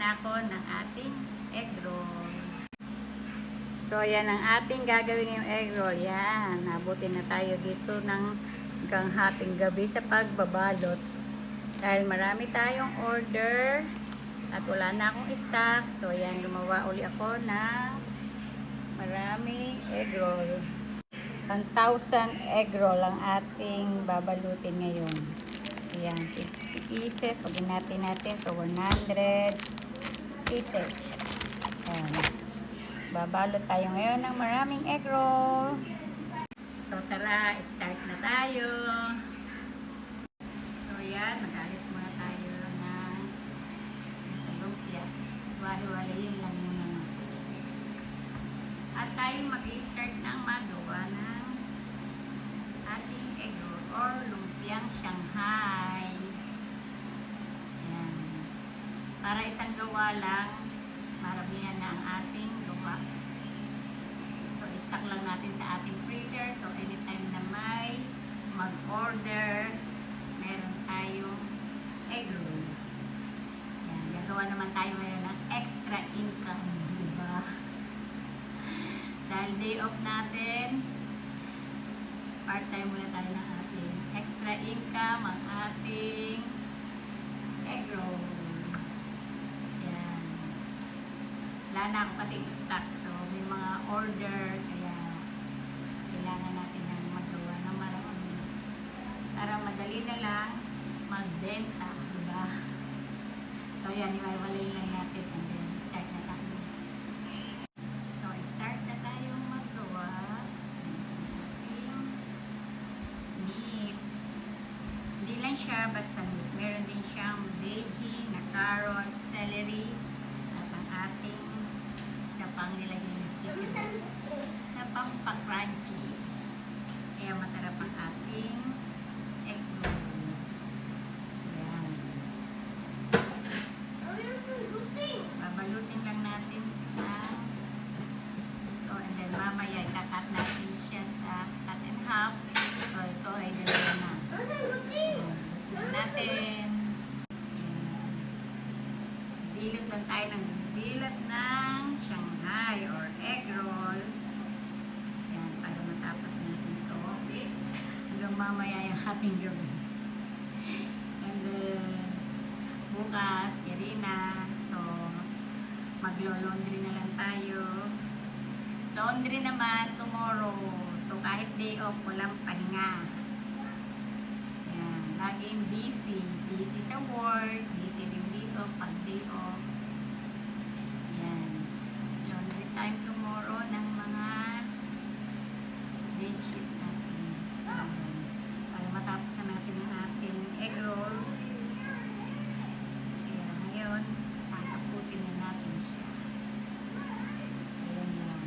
na ako ng ating egg roll. So, ayan ang ating gagawin yung egg roll. Yan. Nabutin na tayo dito ng hanggang hating gabi sa pagbabalot. Dahil marami tayong order at wala na akong stock. So, ayan. Gumawa uli ako ng maraming egg roll. 1,000 egg roll ang ating babalutin ngayon. Ayan. 50 pieces. Pagin natin. So, 100 pieces. Ayan. Babalot tayo ngayon ng maraming egg roll. So tara, start na tayo. So yan, mag-alis muna tayo ng sa lumpia. Wali-waliin lang muna. At tayo mag-start ng magawa ng ating egg roll or lumpiang Shanghai. Yan. Para isang gawa lang, maramihan na ang ating gawa. So, stock lang natin sa ating freezer. So, anytime na may mag-order, meron tayong egg roll. Yan. Gagawa naman tayo ngayon ng extra income. Diba? Dahil day off natin, part-time muna tayo ng ating extra income, ang ating egg roll. Wala na ako kasi stock. So, may mga order. Kaya, kailangan natin ng magawa ng marami. Para madali na lang magbenta. Diba? So, yan. Iwaiwalay lang natin. And then, start na tayo. So, start na tayong magawa. Meat. Hindi lang siya basta meat. Meron din siyang veggie na carrot, celery, at ang ating pang nilagay ng seafood na pampakranchi. Kaya masarap ang ating egg roll. Ayan. Babalutin lang natin ng ito, and then mamaya ikakat natin siya sa cut and half. So ito ay dalawa na. Ayan. Natin. Bilot lang tayo ng bilot ng Shanghai or egg roll. Yan, para matapos natin ito. Okay. Hanggang mamaya yung ating gabi. And then, bukas, Irina. So, maglo-laundry na lang tayo. Laundry naman tomorrow. So, kahit day off, walang pahinga. Yan, laging busy. Busy sa work, busy din dito pag day off. Yan. Laundry time tomorrow ng mga bedsheet natin. So, para matapos na natin ang ating egg roll. Kaya ngayon, tatapusin na natin siya. Ayan lang.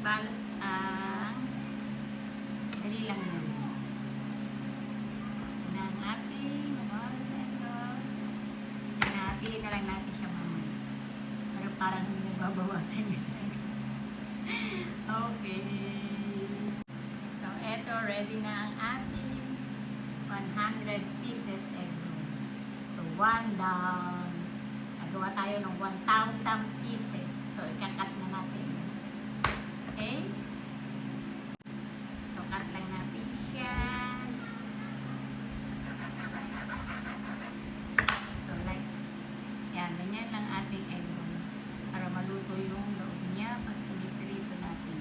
Balot ang dali lang yun. Ng ating pili na lang natin siya mamaya. Pero parang hindi babawasan yun. Okay. So, eto, ready na ang ating 100 pieces egg roll. So, 1 down. Nagawa tayo ng 1,000 pieces. So, ikakat na natin. Okay? So, cut lang natin siya. Ganyan lang ating egg roll para maluto yung loob niya pag pinipirito natin.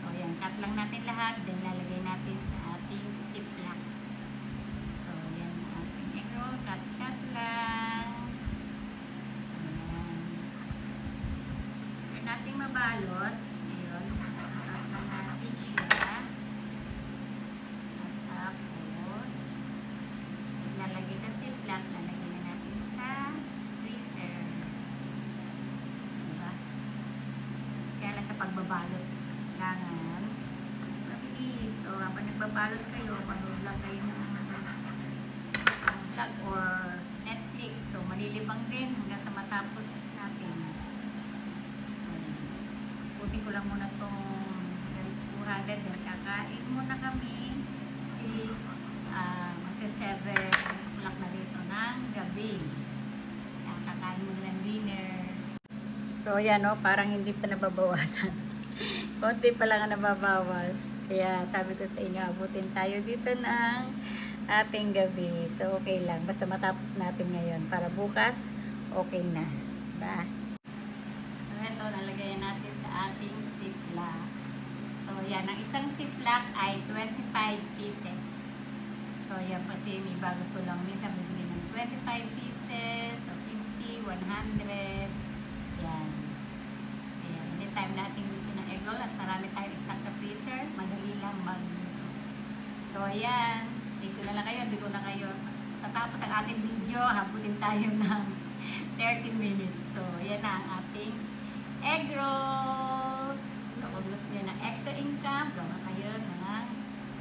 So, ayan, cut lang natin lahat, then lalagay natin sa ating ziplock. So, ayan ang ating egg roll, cut lang. Ayan. So, natin mabalot. Ayun, cut lang natin siya. At tapos, lalagay sa ziplock, lalagay na natin sa pagbabalot kailangan mabilis. So, habang nagbabalot kayo, manood lang kayo ng vlog or Netflix. So, malilibang din hanggang sa matapos natin. Pusin ko lang muna itong 200 then kakain muna kami kasi magsa 7 o'clock na dito ng gabi. kakain muna ng dinner. So, yan o, parang hindi pa nababawasan. Konti pa lang ang nababawas. Kaya sabi ko sa inyo, abutin tayo dito ng ating gabi. So, okay lang. Basta matapos natin ngayon. Para bukas, okay na. Diba? So, ito, nalagay natin sa ating ziplock. So, yan. Ang isang ziplock ay 25 pieces. So, yan kasi may bago lang. Minsan bibili ng 25 pieces, so 50, 100. Yan. Ayan. Anytime natin gusto ng egg roll at marami tayong stock sa freezer, madali lang magluto. So, ayan. Dito na lang kayo. Dito na kayo. Tatapos ang ating video, habutin tayo ng 30 minutes. So, ayan na ang ating egg roll. So, kung gusto nyo ng extra income, gawa kayo ng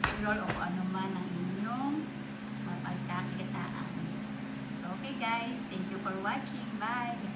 egg roll o kung ano man ang inyong mapagkakitaan. So, okay guys. Thank you for watching. Bye!